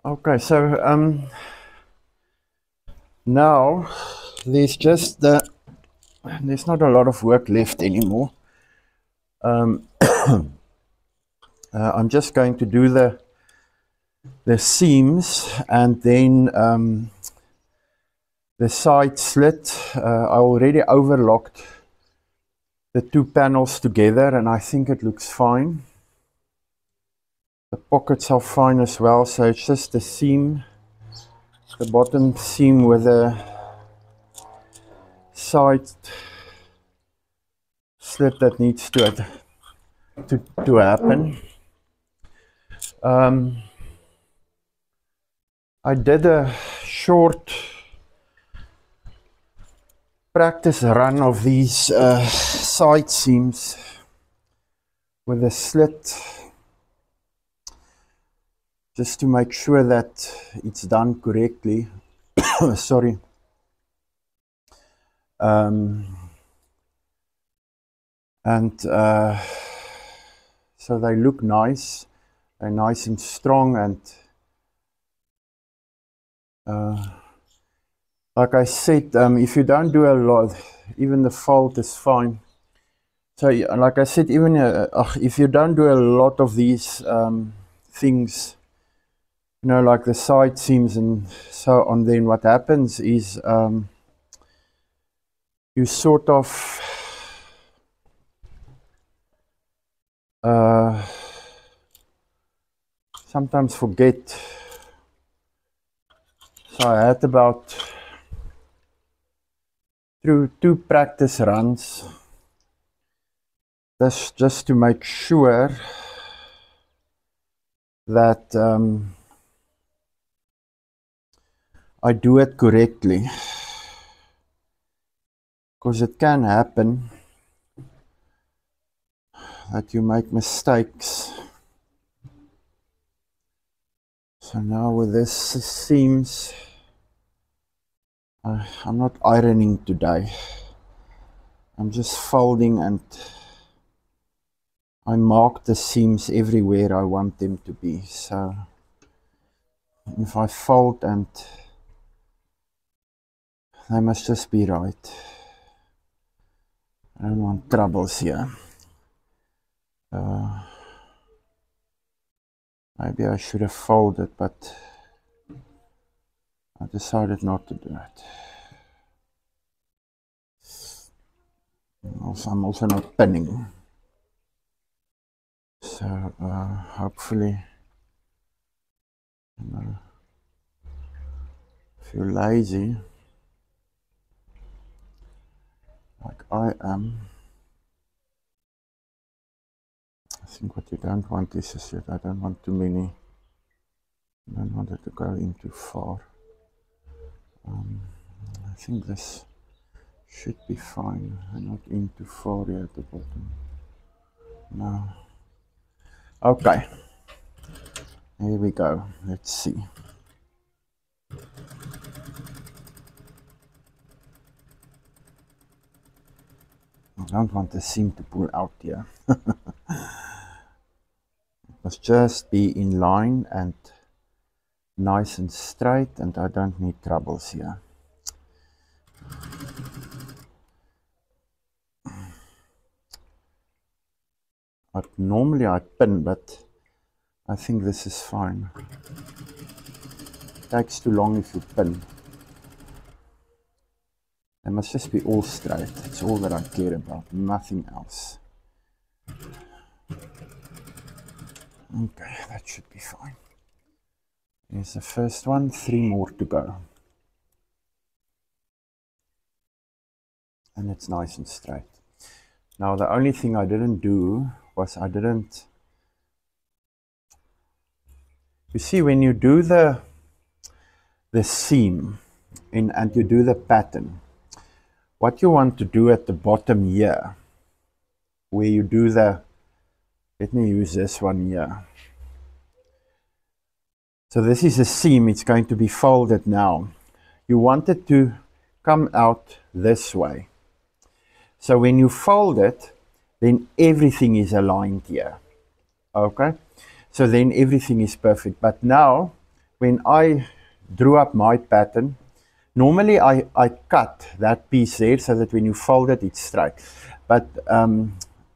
Okay, so now there's just there's not a lot of work left anymore. I'm just going to do the seams and then the side slit. I already overlocked the two panels together and I think it looks fine. The pockets are fine as well, so it's just the seam, the bottom seam with a side slit that needs to happen. I did a short practice run of these side seams with a slit, just to make sure that it's done correctly. Sorry. And so they look nice. They're nice and strong, and like I said, if you don't do a lot, even the fold is fine. So like I said, even if you don't do a lot of these things, you know, like the side seams and so on, then what happens is you sort of sometimes forget. So I had about through 2 practice runs, that's just to make sure that I do it correctly, because it can happen that you make mistakes. So now with this seams, I'm not ironing today. I'm just folding, and I mark the seams everywhere I want them to be. So if I fold, and they must just be right. I don't want troubles here. Maybe I should have folded, but I decided not to do it. Also, I'm also not pinning. So hopefully, you know, if you're lazy, like I am, I think what you don't want is I don't want too many. I don't want it to go in too far. I think this should be fine, and not in too far here at the bottom. No. Okay. Here we go. Let's see. I don't want the seam to pull out here. It must just be in line and nice and straight, and I don't need troubles here. Normally I pin, but I think this is fine. It takes too long if you pin. They must just be all straight. It's all that I care about, nothing else. Okay, that should be fine. Here's the first one, 3 more to go. And it's nice and straight. Now the only thing I didn't do was you see, when you do the seam and you do the pattern, what you want to do at the bottom here, where you do the, let me use this one here. So this is a seam, it's going to be folded now. You want it to come out this way. So when you fold it, then everything is aligned here. Okay? So then everything is perfect. But now when I drew up my pattern, normally I cut that piece there so that when you fold it, it's straight. But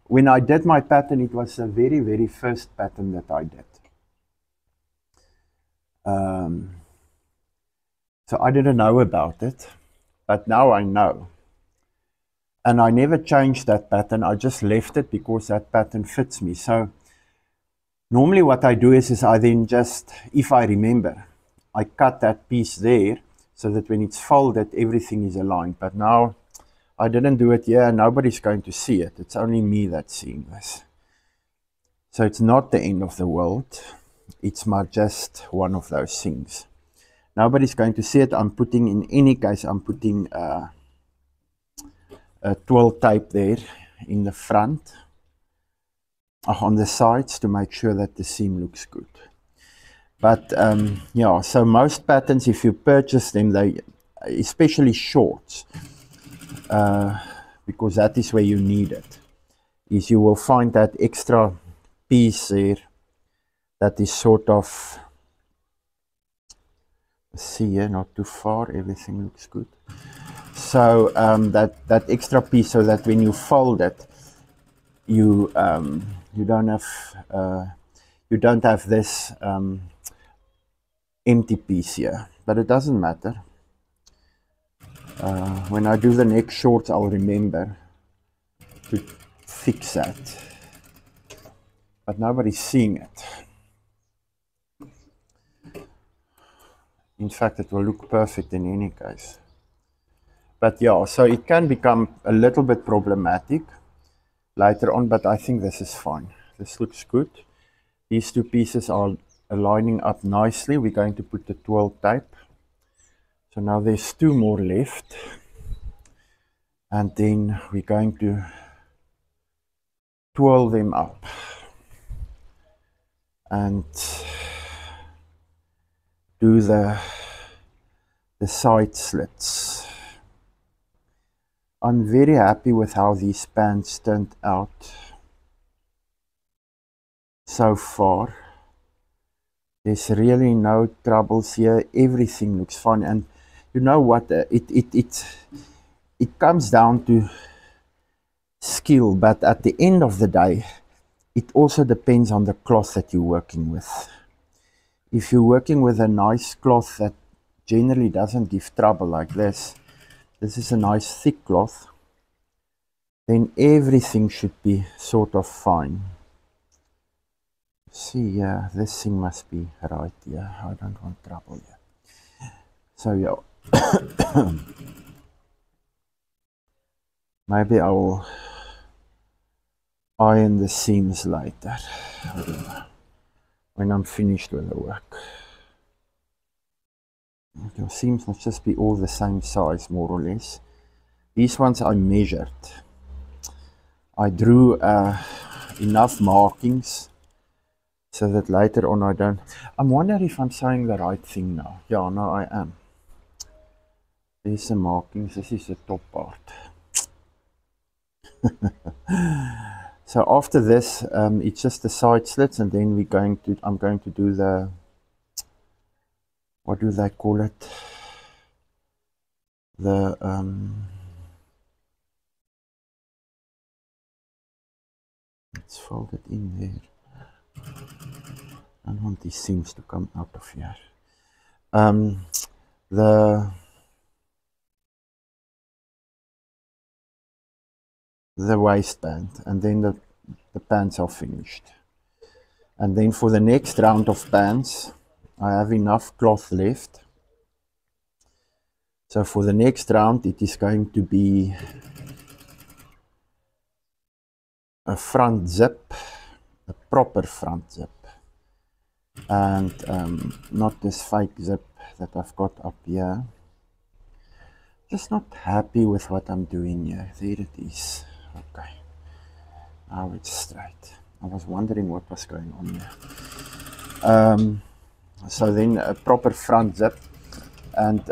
when I did my pattern, it was the very, very first pattern that I did. So I didn't know about it, but now I know. And I never changed that pattern. I just left it because that pattern fits me. So normally what I do is I then just, if I remember, I cut that piece there so that when it's folded, everything is aligned. But now I didn't do it here. Nobody's going to see it. It's only me that's seeing this. So it's not the end of the world. It's just one of those things. Nobody's going to see it. I'm putting, in any case, I'm putting a twill tape there in the front, on the sides, to make sure that the seam looks good. But yeah, so most patterns, if you purchase them, they, especially shorts, because that is where you need it, is you will find that extra piece there that is sort of, see here, not too far, everything looks good. So that extra piece, so that when you fold it, you don't have this empty piece here, but it doesn't matter. When I do the next shorts, I'll remember to fix that, but nobody's seeing it. In fact, it will look perfect in any case. But yeah, so it can become a little bit problematic later on, but I think this is fine. This looks good. These two pieces are lining up nicely. We're going to put the twill tape. So now there's two more left. And then we're going to twirl them up. And do the side slits. I'm very happy with how these pants turned out so far. There's really no troubles here. Everything looks fine, and you know what? It comes down to skill, but at the end of the day, it also depends on the cloth that you're working with. If you're working with a nice cloth that generally doesn't give trouble like this is a nice thick cloth, then everything should be sort of fine. See, yeah, this thing must be right here. I don't want trouble here. So yeah, maybe I will iron the seams later. I don't know, when I'm finished with the work. Your seams must just be all the same size, more or less. These ones I measured. I drew enough markings so that later on I don't. I'm wondering if I'm saying the right thing now. Yeah, no, I am. These are markings. This is the top part. So after this, it's just the side slits, and then I'm going to do the, what do they call it? The let's fold it in there. I don't want these seams to come out of here. The waistband, and then the pants are finished. And then for the next round of pants, I have enough cloth left. So for the next round, it is going to be a front zip, a proper front zip, and not this fake zip that I've got up here. Just not happy with what I'm doing here. There it is. Okay, now it's straight. I was wondering what was going on here. So then a proper front zip, and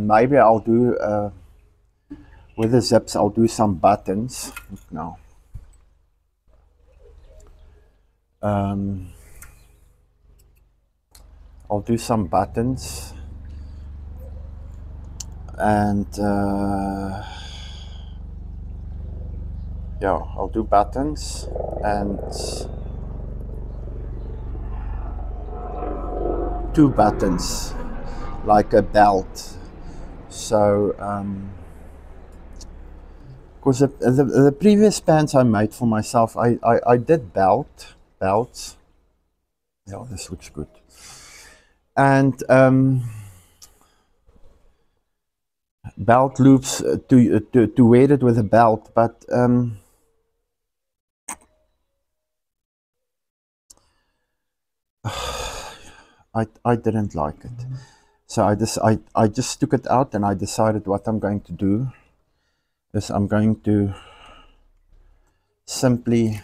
maybe I'll do with the zips, I'll do some buttons. Look now. I'll do some buttons, and yeah, I'll do buttons and 2 buttons like a belt. So because the previous pants I made for myself, I did belts. Yeah, this looks good. And belt loops to wear it with a belt, but I didn't like it. So I just took it out, and I decided what I'm going to do is I'm going to simply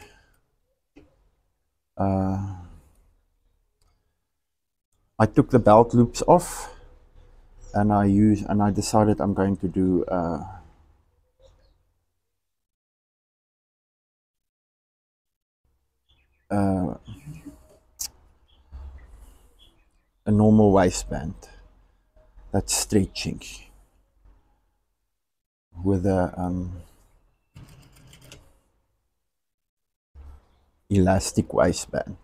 I took the belt loops off, and I decided I'm going to do a normal waistband that's stretching with a elastic waistband.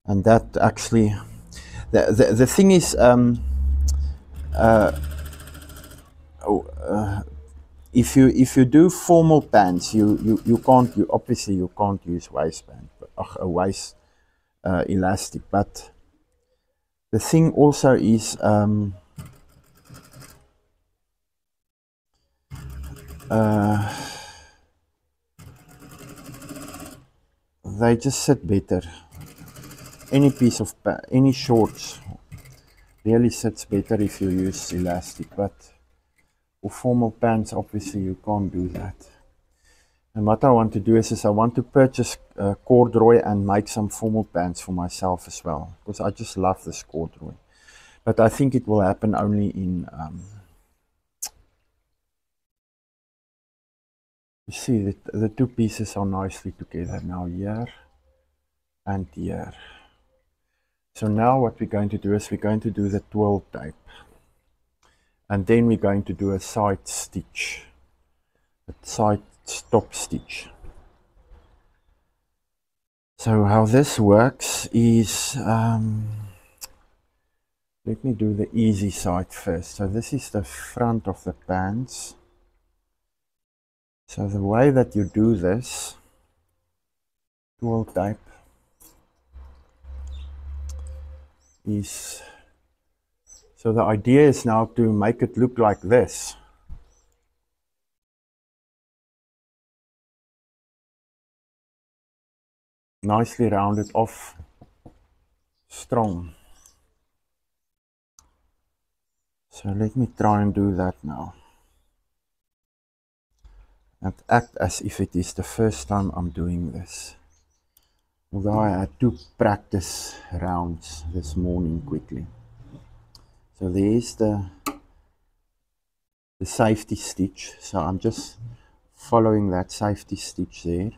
And that actually, the thing is, if you do formal pants, you can't, obviously you can't use waistband, a waist elastic. But the thing also is, they just sit better. Any piece of any shorts really sits better if you use elastic, but for formal pants, obviously you can't do that. And what I want to do is I want to purchase corduroy and make some formal pants for myself as well, because I just love this corduroy. But I think it will happen only in you see that the 2 pieces are nicely together now, here and here. So now what we're going to do is we're going to do the twirl tape, and then we're going to do a side stitch, a side stop stitch. So how this works is, let me do the easy side first. So this is the front of the pants. So the way that you do this twirl tape is, so the idea is now to make it look like this. Nicely rounded off, strong. So let me try and do that now, and act as if it is the first time I'm doing this. Although I had 2 practice rounds this morning quickly. So there's the safety stitch. So I'm just following that safety stitch there.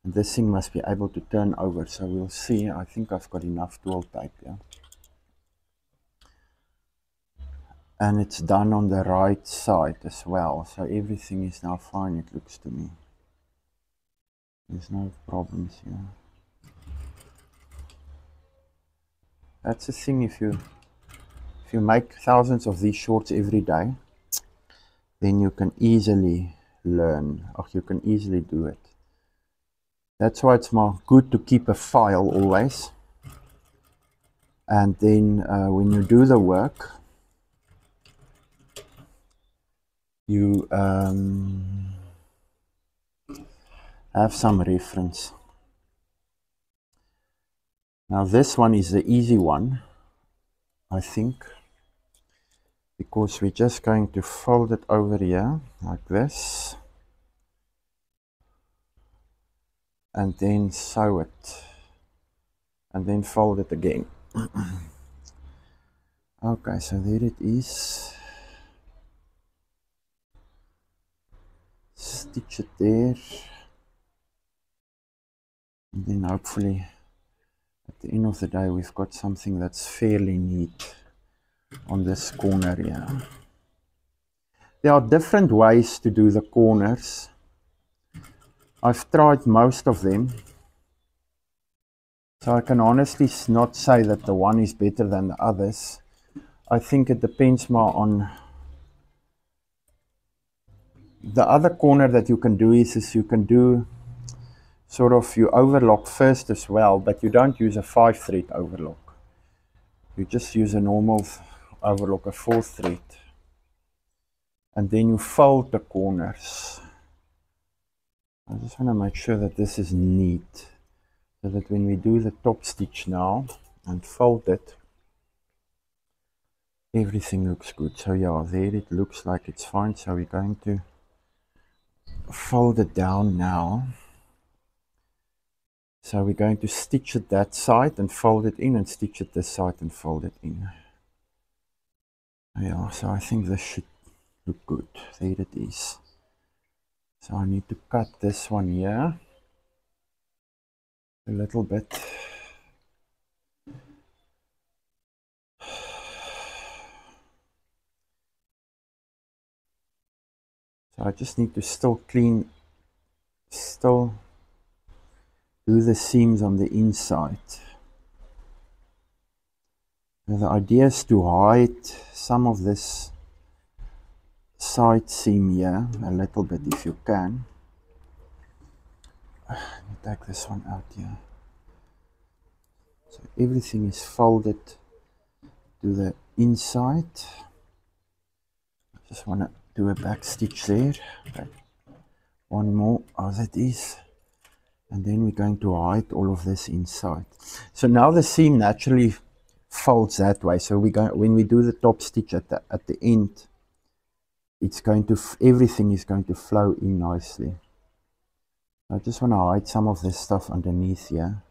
And this thing must be able to turn over. So we'll see. I think I've got enough twirl tape here. And it's done on the right side as well. So everything is now fine, it looks to me. There's no problems here. That's the thing, if you make thousands of these shorts every day, then you can easily learn, or you can easily do it. That's why it's more good to keep a file always. And then when you do the work, you have some reference. Now this one is the easy one, I think, because we're just going to fold it over here like this, and then sew it, and then fold it again. Okay, so there it is. Stitch it there. And then hopefully at the end of the day we've got something that's fairly neat on this corner here. There are different ways to do the corners. I've tried most of them, so I can honestly not say that the one is better than the others. I think it depends more on the other corner that you can do is you can do sort of, you overlock first as well, but you don't use a 5-thread overlock. You just use a normal overlock, a 4-thread. And then you fold the corners. I just want to make sure that this is neat, so that when we do the top stitch now and fold it, everything looks good. So yeah, there it looks like it's fine. So we're going to fold it down now. So we're going to stitch it that side and fold it in, and stitch it this side and fold it in. Yeah, so I think this should look good. There it is. So I need to cut this one here a little bit. So I just need to still do the seams on the inside. Now the idea is to hide some of this side seam here a little bit if you can. Let me take this one out here. So everything is folded to the inside. I just want to do a back stitch there. Okay. One more as it is. And then we're going to hide all of this inside. So now the seam naturally folds that way. So when we do the top stitch at the end, it's going to, everything is going to flow in nicely. I just want to hide some of this stuff underneath here,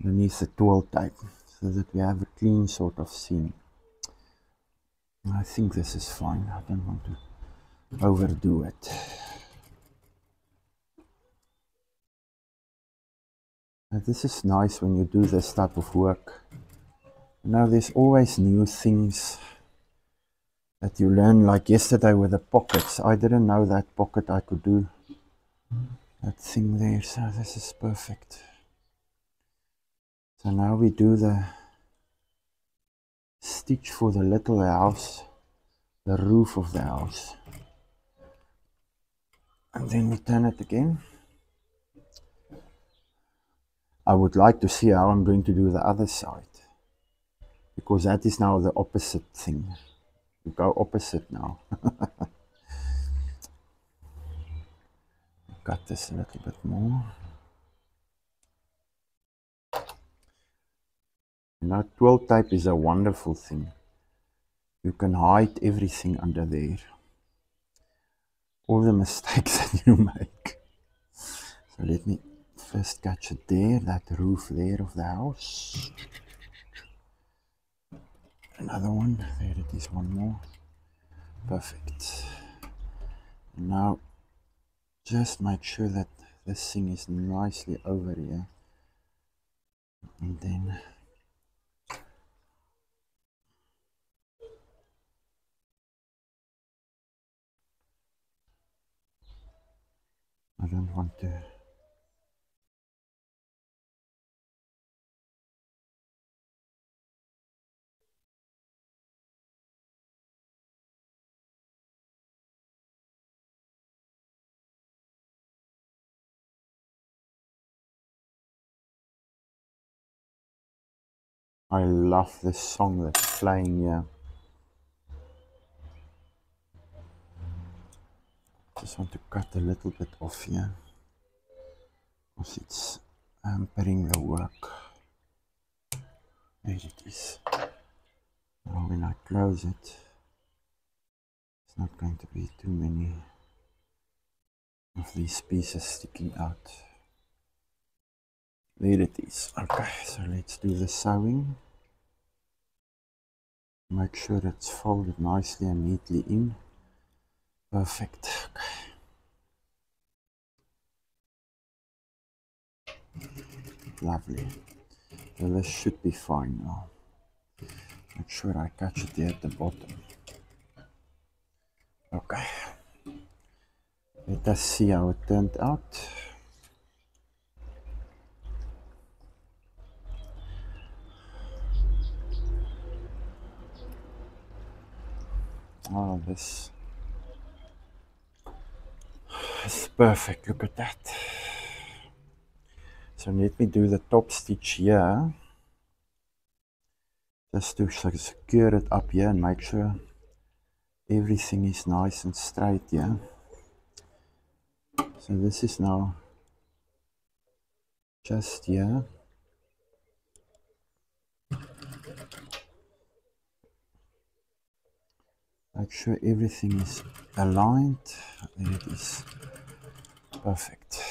underneath the twill tape, so that we have a clean sort of seam. I think this is fine. I don't want to overdo it. Now this is nice when you do this type of work. Now there's always new things that you learn, like yesterday with the pockets. I didn't know that pocket I could do that thing there, so this is perfect. So now we do the stitch for the little house, the roof of the house, and then we turn it again. I would like to see how I'm going to do the other side, because that is now the opposite thing. We go opposite now. Cut this a little bit more. Now twill tape is a wonderful thing. You can hide everything under there. All the mistakes that you make. So let me first catch it there, that roof there of the house. Another one, there it is, one more. Perfect. And now just make sure that this thing is nicely over here. And then I don't want to I love this song that's playing here. Just want to cut a little bit off here, because it's hampering the work. There it is. Now when I close it, it's not going to be too many of these pieces sticking out. There it is. Okay, so let's do the sewing. Make sure it's folded nicely and neatly in. Perfect. Okay. Lovely. So this should be fine now. Make sure I catch it here at the bottom. Okay. Let us see how it turned out. Oh, this is perfect. Look at that. So let me do the top stitch here. Just to secure it up here and make sure everything is nice and straight here. So this is now just here. Make sure everything is aligned. There it is. Perfect.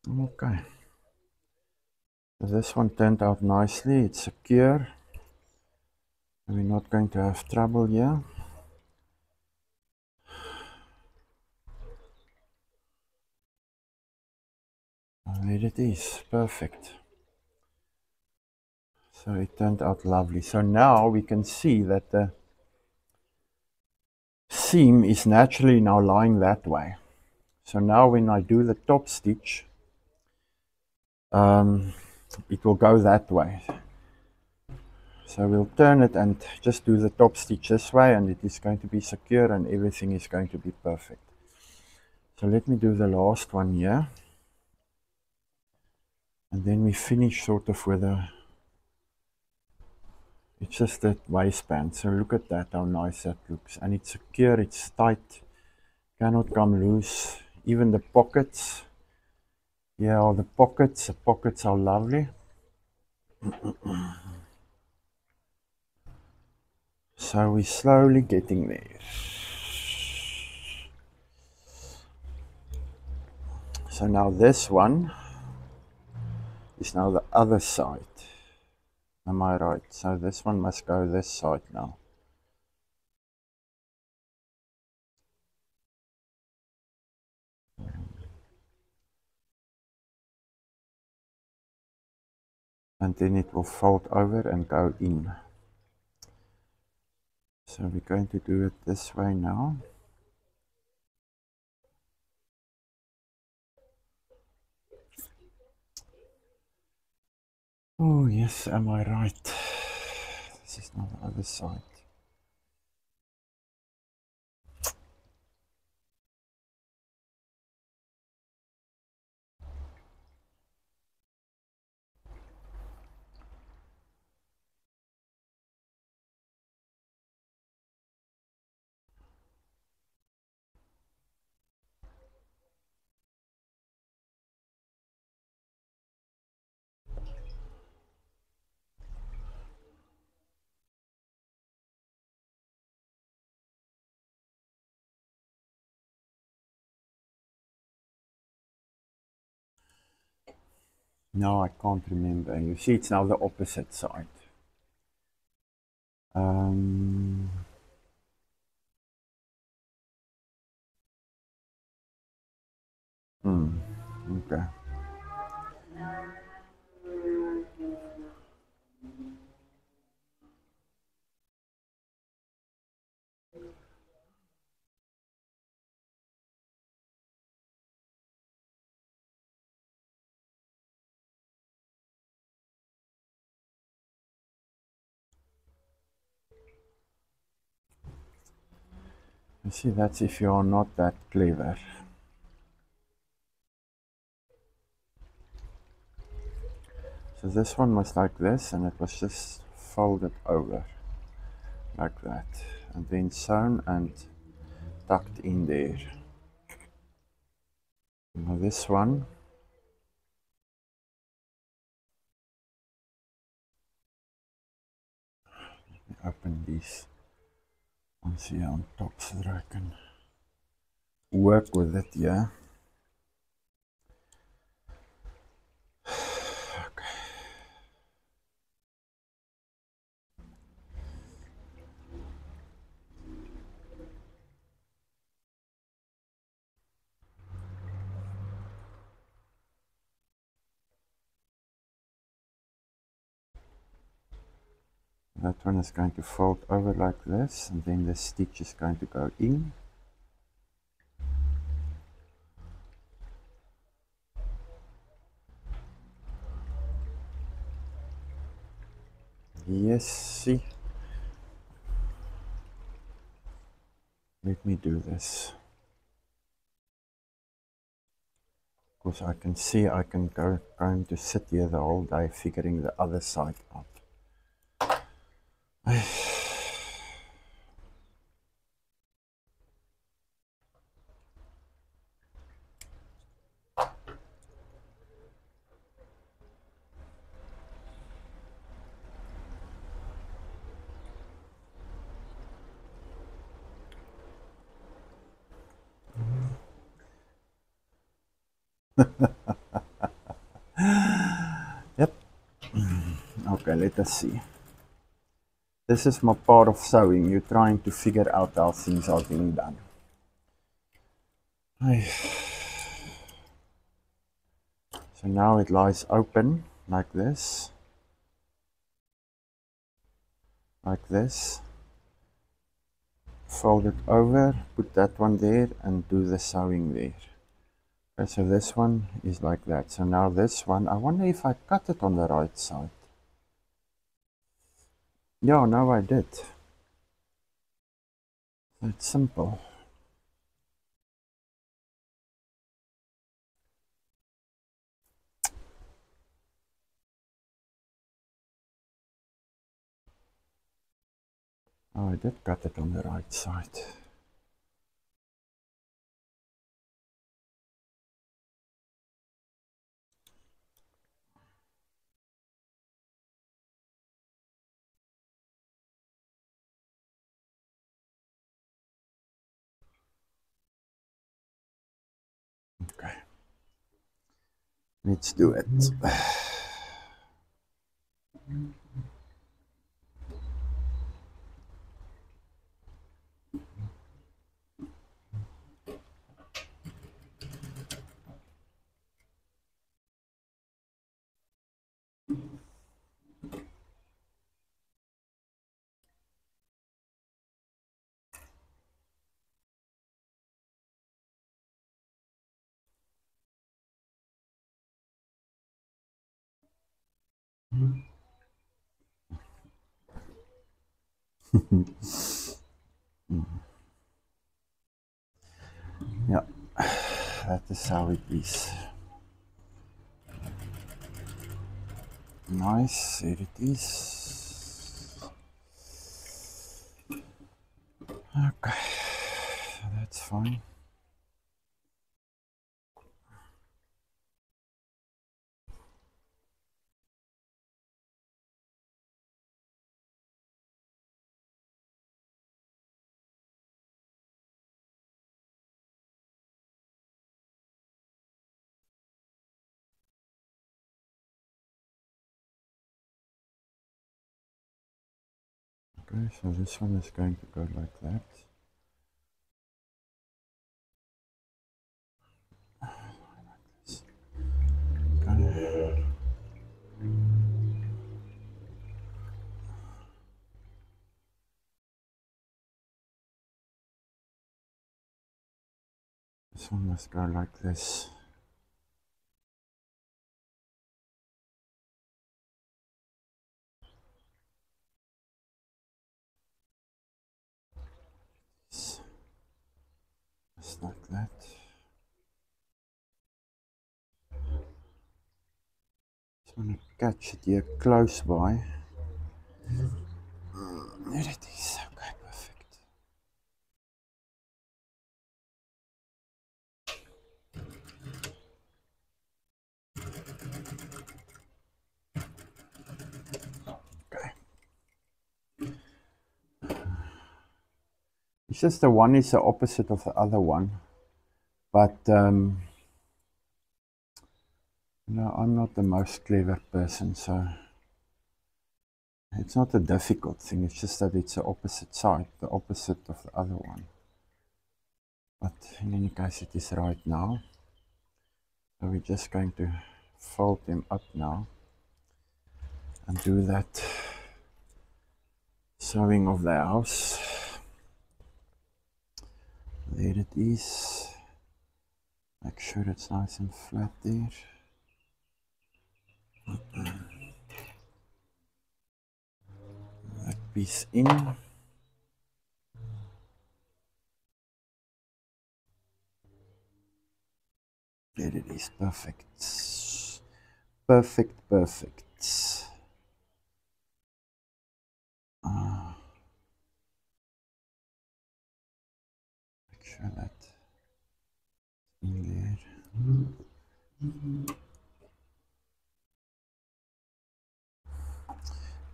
Okay. So this one turned out nicely. It's secure. We're not going to have trouble here. And there it is. Perfect. So it turned out lovely. So now we can see that the seam is naturally now lying that way. So now when I do the top stitch, it will go that way. So we'll turn it and just do the top stitch this way, and it is going to be secure and everything is going to be perfect. So let me do the last one here. And then we finish sort of with it's just that waistband. So look at that, how nice that looks. And it's secure, it's tight, cannot come loose. Even the pockets, yeah, the pockets are lovely. So we're slowly getting there. So now this one is now the other side. Am I right? So this one must go this side now. And then it will fold over and go in. So we're going to do it this way now. Oh yes, am I right? This is now the other side. No, I can't remember. You see, it's now the opposite side. Okay. You see, that's if you're not that clever. So this one was like this, and it was just folded over like that, and then sewn and tucked in there. Now this one, open these ones here on top so that I can work with it, yeah. That one is going to fold over like this, and then the stitch is going to go in. Yes, see. Let me do this. Because I can see I can going to sit here the whole day figuring the other side out. Yep. Okay, let us see. This is my part of sewing. You're trying to figure out how things are being done. So now it lies open like this. Like this. Fold it over, put that one there, and do the sewing there. Okay, so this one is like that. So now this one, I wonder if I cut it on the right side. Yeah, no, I did. It's simple. Oh, I did cut it on the right side. Okay. Let's do it. Yeah, that is how it is. Nice, here it is. Okay, that's fine. Okay, so this one is going to go like that. Okay. This one must go like this. Just like that. Just want to catch it here close by. There it is. Okay, perfect. Okay. It's just the one is the opposite of the other one. But, no, I'm not the most clever person, so it's not a difficult thing. It's just that it's the opposite side, the opposite of the other one. But in any case, it is right now. So we're just going to fold them up now and do that sewing of the house. There it is. Make sure it's nice and flat there. That piece in. There it is, perfect. Perfect, perfect. Make sure that in there.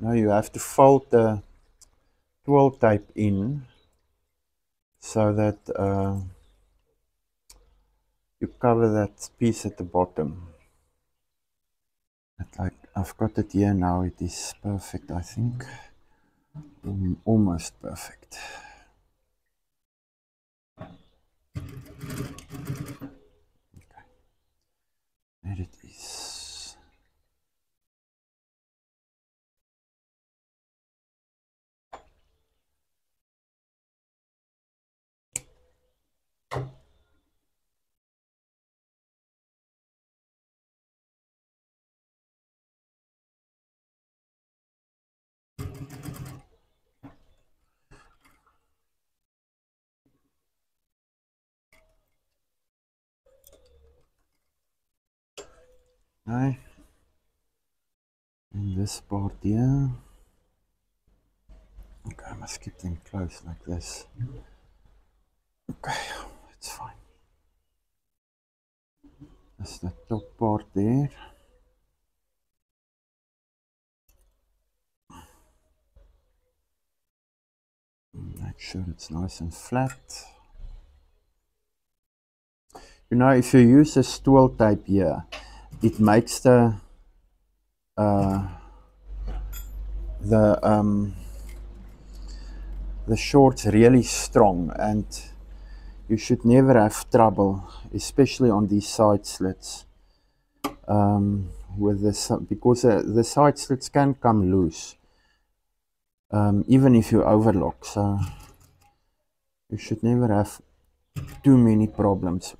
Now you have to fold the twill tape in so that you cover that piece at the bottom. But like I've got it here now, it is perfect, I think. Almost perfect. Okay. There it is. Okay. And this part here. Okay, I must keep them close like this. Okay, that's fine. That's the top part there. Make sure it's nice and flat. You know, if you use a twill tape here, it makes the shorts really strong, and you should never have trouble, especially on these side slits, with this, because the side slits can come loose, even if you overlock. So you should never have too many problems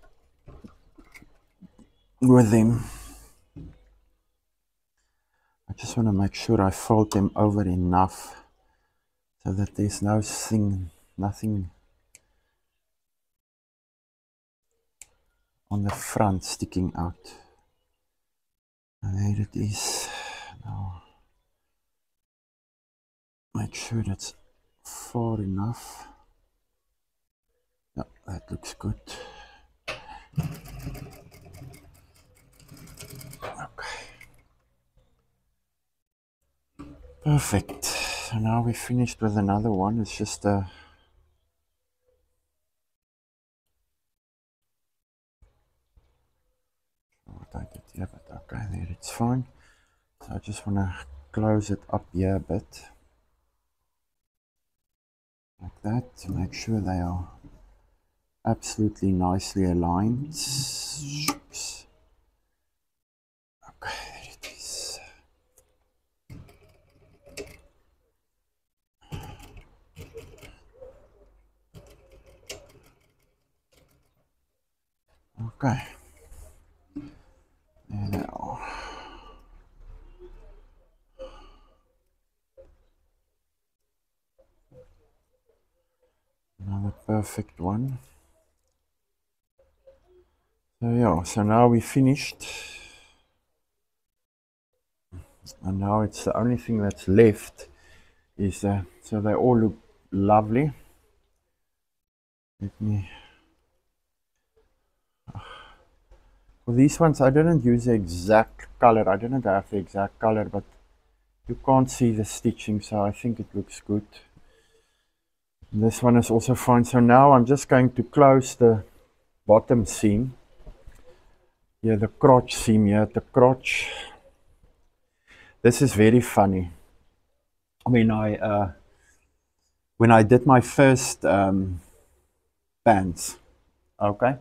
with them. I just want to make sure I fold them over enough so that there's nothing on the front sticking out. And there it is. Now make sure that's far enough. Yeah, that looks good. Okay. Perfect. So now we're finished with another one. It's just a what I did here, but okay, there it's fine. So I just want to close it up here a bit, like that, to make sure they are absolutely nicely aligned. Oops. Okay, there it is. Okay. There they are. Another perfect one. So yeah, so now we finished. And now it's the only thing that's left is so they all look lovely. Let me. For these ones, I didn't use the exact color. I didn't have the exact color, but you can't see the stitching, so I think it looks good. And this one is also fine. So now I'm just going to close the bottom seam. Yeah, the crotch seam here, the crotch. This is very funny. When I did my first pants, okay.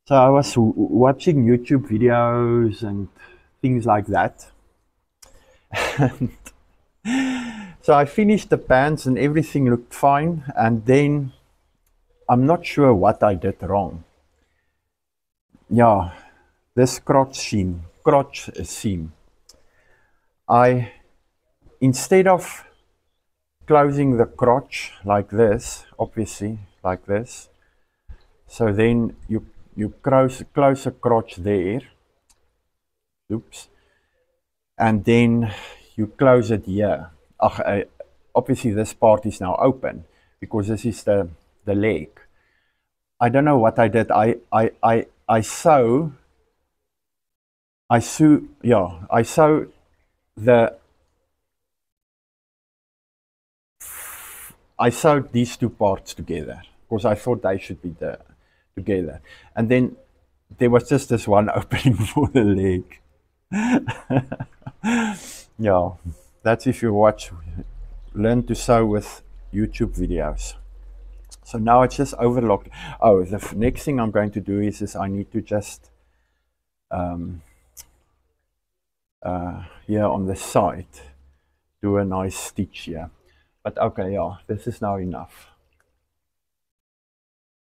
So I was watching YouTube videos and things like that. And So I finished the pants and everything looked fine, and then I'm not sure what I did wrong. Yeah, this crotch seam. Instead of closing the crotch like this, obviously like this, so then you close a crotch there, oops, and then you close it here. Obviously this part is now open because this is the leg. I don't know what I did. I sew the I sewed these two parts together because I thought they should be together. And then there was just this one opening for the leg. Yeah, that's if you learn to sew with YouTube videos. So now it's just overlocked. Oh, the next thing I'm going to do is I need to just, here on the side, do a nice stitch here. But okay, yeah, this is now enough.